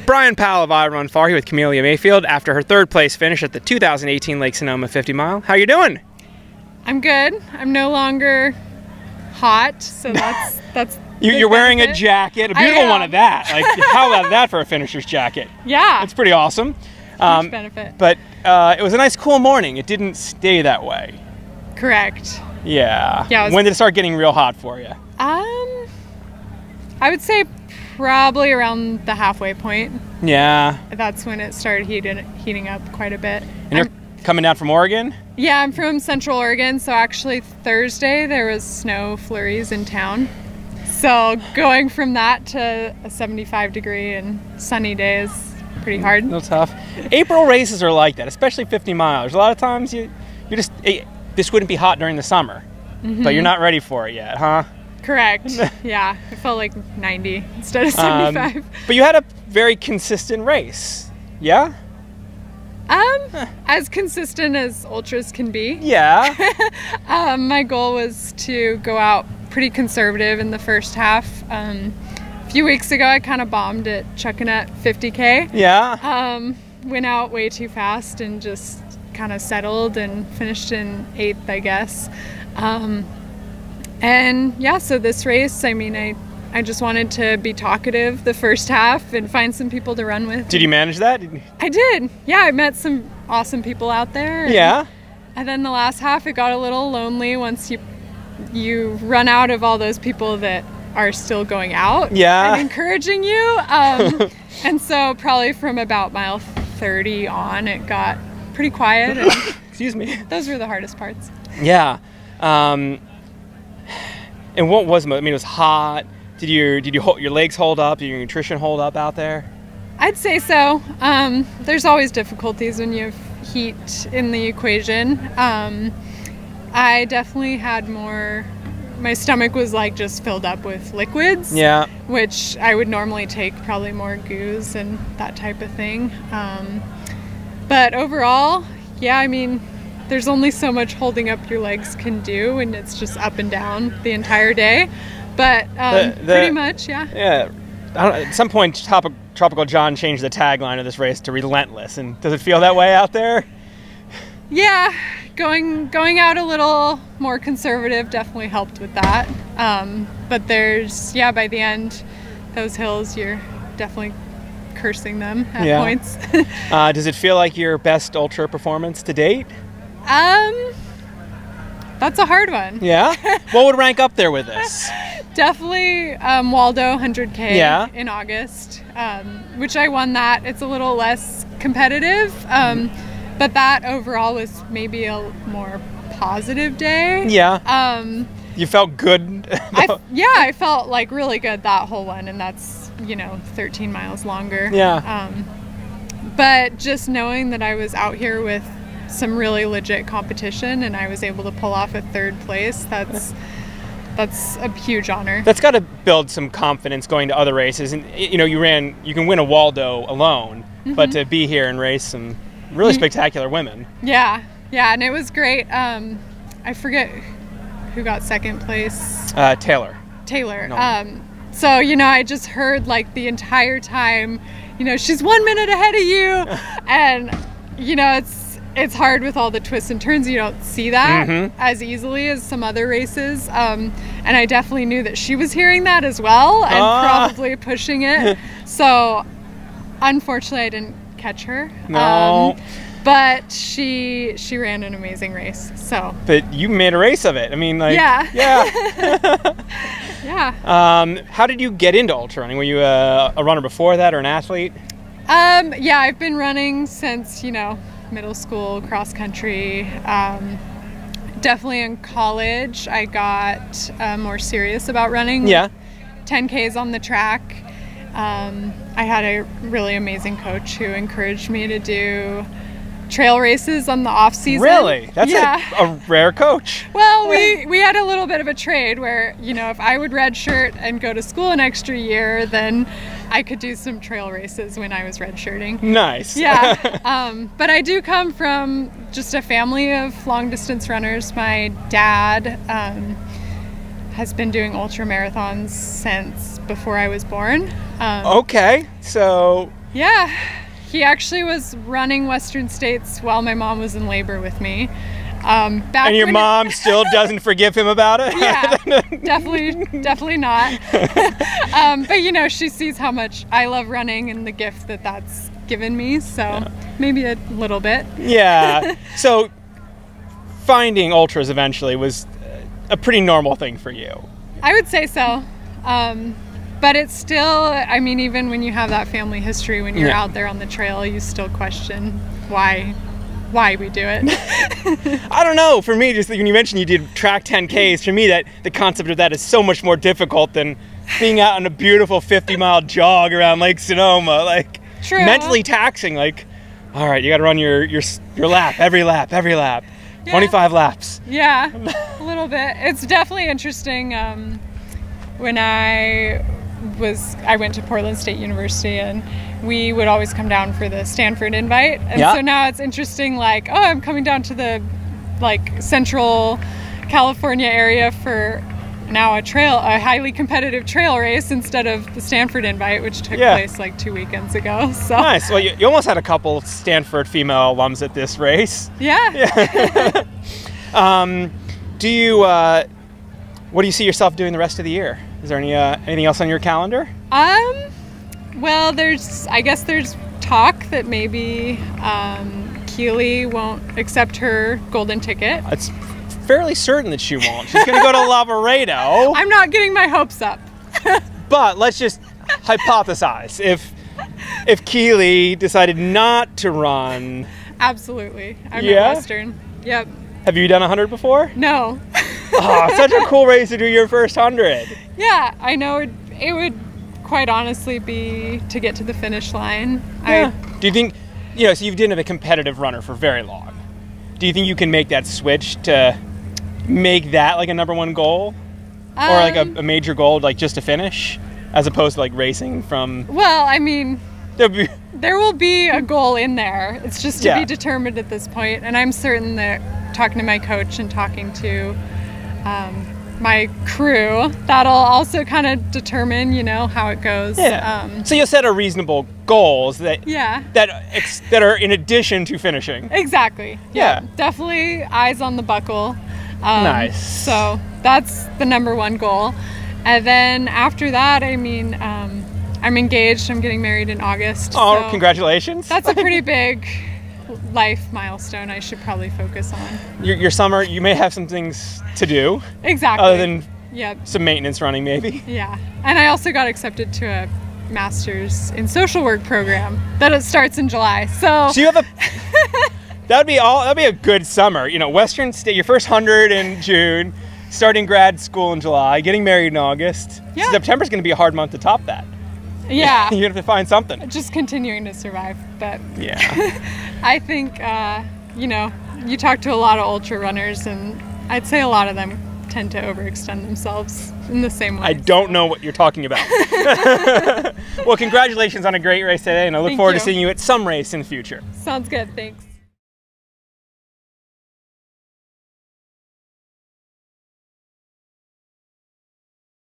Brian Powell of I Run Far here with Camelia Mayfield after her third place finish at the 2018 Lake Sonoma 50 mile. How you doing? I'm good. I'm no longer hot, so that's You're wearing a jacket, a beautiful one at that. Like, how about that for a finisher's jacket? Yeah. It's pretty awesome. Huge benefit. But it was a nice cool morning. It didn't stay that way. Correct. Yeah. Yeah. When did it start getting real hot for you? I would say probably around the halfway point. Yeah. That's when it started heating up quite a bit. And you're coming down from Oregon? Yeah, I'm from Central Oregon, so actually Thursday there was snow flurries in town. So going from that to a 75-degree and sunny day is pretty hard. A little tough. April races are like that, especially 50 miles. A lot of times this wouldn't be hot during the summer, but you're not ready for it yet, huh? Correct. Yeah, it felt like 90 instead of 75. But you had a very consistent race, yeah? As consistent as ultras can be. Yeah. My goal was to go out pretty conservative in the first half. A few weeks ago, I kind of bombed at chucking at 50K. Yeah. Went out way too fast and just kind of settled and finished in 8th, I guess. And yeah, so this race, I mean, I just wanted to be talkative the first half and find some people to run with. Did you manage that? I did. Yeah, I met some awesome people out there. Yeah. And then the last half, it got a little lonely once you run out of all those people that are still going out. Yeah. And encouraging you. And so probably from about mile 30 on, it got pretty quiet. And excuse me. Those were the hardest parts. Yeah. And what was, I mean, it was hot. Did your legs hold up? Did your nutrition hold up out there? I'd say so. There's always difficulties when you have heat in the equation. I definitely had more, my stomach was like just filled up with liquids. Yeah. Which I would normally take probably more goos and that type of thing. But overall, yeah, I mean, there's only so much holding up your legs can do, and it's just up and down the entire day. But pretty much, yeah. Yeah. At some point, Tropical John changed the tagline of this race to relentless. And does it feel that way out there? Yeah, going out a little more conservative definitely helped with that. But by the end, those hills, you're definitely cursing them at points. Does it feel like your best ultra performance to date? That's a hard one. Yeah? What would rank up there with this? Definitely Waldo 100K in August, which I won that. It's a little less competitive, but that overall was maybe a more positive day. Yeah. You felt good? I felt like really good that whole one, and that's, 13 miles longer. Yeah. But just knowing that I was out here with some really legit competition and I was able to pull off a 3rd place, that's a huge honor. That's got to build some confidence going to other races. And you can win a Waldo alone, but to be here and race some really spectacular women. Yeah, and it was great. I forget who got 2nd place. Taylor. No. So I just heard like the entire time, she's 1 minute ahead of you, and it's hard with all the twists and turns. You don't see that as easily as some other races. And I definitely knew that she was hearing that as well and probably pushing it. So unfortunately, I didn't catch her. No. But she ran an amazing race. So. But you made a race of it. I mean, like. Yeah. Yeah. How did you get into ultra running? Were you a runner before that or an athlete? Yeah, I've been running since, middle school, cross country. Definitely in college, I got more serious about running. Yeah. 10Ks on the track. I had a really amazing coach who encouraged me to do trail races on the off season. Really? That's a rare coach. Well, we had a little bit of a trade where, if I would redshirt and go to school an extra year, then I could do some trail races when I was redshirting. Nice. Yeah. But I do come from just a family of long distance runners. My dad has been doing ultra marathons since before I was born. Okay, so Yeah, he actually was running Western States while my mom was in labor with me. And your mom still doesn't forgive him about it? Yeah, definitely not. But you know, she sees how much I love running and the gift that that's given me, so maybe a little bit. Yeah. So finding ultras eventually was a pretty normal thing for you. I would say so. But it's still, I mean, even when you have that family history, when you're out there on the trail, you still question why we do it. I don't know. For me, just when you mentioned you did track 10Ks, for me, that the concept of that is so much more difficult than being out on a beautiful 50-mile jog around Lake Sonoma. Like, True. Mentally taxing. Like, all right, you got to run your lap, every lap. Yeah. 25 laps. Yeah, a little bit. It's definitely interesting. When I went to Portland State University, and we would always come down for the Stanford invite. And so now it's interesting, like, oh, I'm coming down to the Central California area for now a highly competitive trail race instead of the Stanford invite, which took place like 2 weekends ago. So nice. Well, you almost had a couple Stanford female alums at this race. Yeah. What do you see yourself doing the rest of the year? Is there anything else on your calendar? Well, I guess there's talk that maybe Keely won't accept her golden ticket. It's fairly certain that she won't. She's going to go to Lavaredo. I'm not getting my hopes up. But let's just hypothesize. If Keely decided not to run. Absolutely. I'm at Western. Yep. Have you done 100 before? No. Oh, such a cool race to do your first 100. Yeah, I know it would quite honestly be to get to the finish line. Yeah. Do you think, so you've been a competitive runner for very long. Do you think you can make that switch to make that like a number one goal? Or like a major goal, like just to finish, as opposed to like racing from... Well, I mean, there will be a goal in there. It's just to be determined at this point. And I'm certain that talking to my coach and talking to my crew, that'll also kind of determine, how it goes. Yeah. So you'll set a reasonable goals that are in addition to finishing. Exactly. Yeah. Definitely eyes on the buckle. Nice. So that's the number one goal. And then after that, I mean, I'm engaged. I'm getting married in August. Oh, so congratulations. That's a pretty big life milestone I should probably focus on. Your summer, you may have some things to do. Exactly. Other than some maintenance running, maybe. Yeah. And I also got accepted to a master's in social work program that it starts in July. So you have that'd be a good summer. Western State, your first 100 in June, starting grad school in July, getting married in August. Yeah. September's going to be a hard month to top that. Yeah. You have to find something. Just continuing to survive. But yeah. I think, you talk to a lot of ultra runners, and I'd say a lot of them tend to overextend themselves in the same way. I don't know what you're talking about. Well, congratulations on a great race today, and I look forward to seeing you at some race in the future. Sounds good. Thanks.